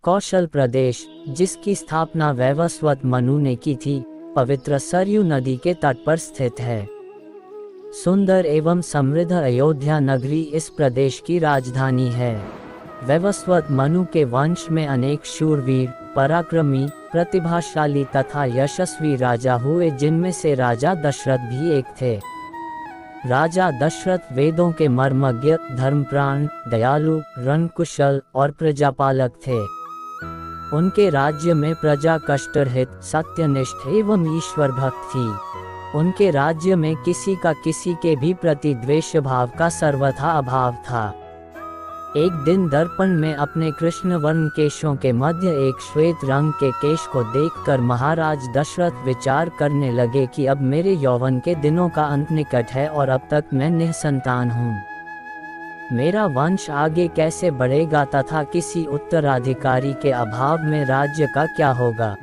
कौशल प्रदेश, जिसकी स्थापना वैवस्वत मनु ने की थी, पवित्र सरयू नदी के तट पर स्थित है। सुंदर एवं समृद्ध अयोध्या नगरी इस प्रदेश की राजधानी है। वैवस्वत मनु के वंश में अनेक शूरवीर, पराक्रमी, प्रतिभाशाली तथा यशस्वी राजा हुए, जिनमें से राजा दशरथ भी एक थे। राजा दशरथ वेदों के मर्मज्ञ, धर्मप्राण, दयालु, रणकुशल और प्रजापालक थे। उनके राज्य में प्रजा कष्टरहित, सत्यनिष्ठ एवं ईश्वर भक्त थी। उनके राज्य में किसी का किसी के भी प्रति द्वेष भाव का सर्वथा अभाव था। एक दिन दर्पण में अपने कृष्ण वर्ण केशों के मध्य एक श्वेत रंग के केश को देखकर महाराज दशरथ विचार करने लगे कि अब मेरे यौवन के दिनों का अंत निकट है और अब तक मैं निःसंतान हूँ। मेरा वंश आगे कैसे बढ़ेगा तथा किसी उत्तराधिकारी के अभाव में राज्य का क्या होगा।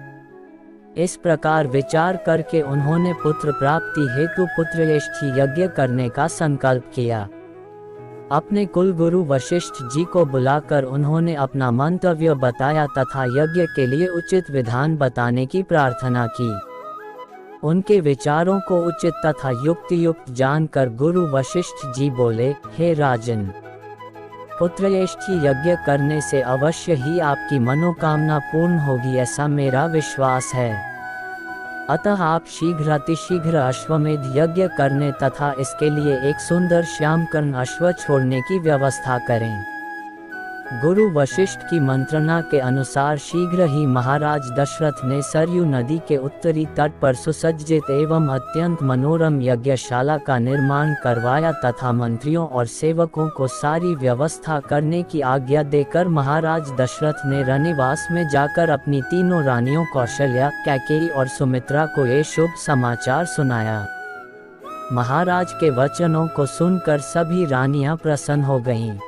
इस प्रकार विचार करके उन्होंने पुत्र प्राप्ति हेतु पुत्रयेष्ठी यज्ञ करने का संकल्प किया। अपने कुलगुरु वशिष्ठ जी को बुलाकर उन्होंने अपना मंतव्य बताया तथा यज्ञ के लिए उचित विधान बताने की प्रार्थना की। उनके विचारों को उचित तथा युक्तियुक्त जानकर गुरु वशिष्ठ जी बोले, हे राजन, पुत्रयेष्ठी यज्ञ करने से अवश्य ही आपकी मनोकामना पूर्ण होगी, ऐसा मेरा विश्वास है। अतः आप शीघ्रातिशीघ्र अश्वमेध यज्ञ करने तथा इसके लिए एक सुंदर श्यामकर्ण अश्व छोड़ने की व्यवस्था करें। गुरु वशिष्ठ की मंत्रणा के अनुसार शीघ्र ही महाराज दशरथ ने सरयू नदी के उत्तरी तट पर सुसज्जित एवं अत्यंत मनोरम यज्ञशाला का निर्माण करवाया तथा मंत्रियों और सेवकों को सारी व्यवस्था करने की आज्ञा देकर महाराज दशरथ ने रनिवास में जाकर अपनी तीनों रानियों कौशल्या, कैकेयी और सुमित्रा को ये शुभ समाचार सुनाया। महाराज के वचनों को सुनकर सभी रानियां प्रसन्न हो गईं।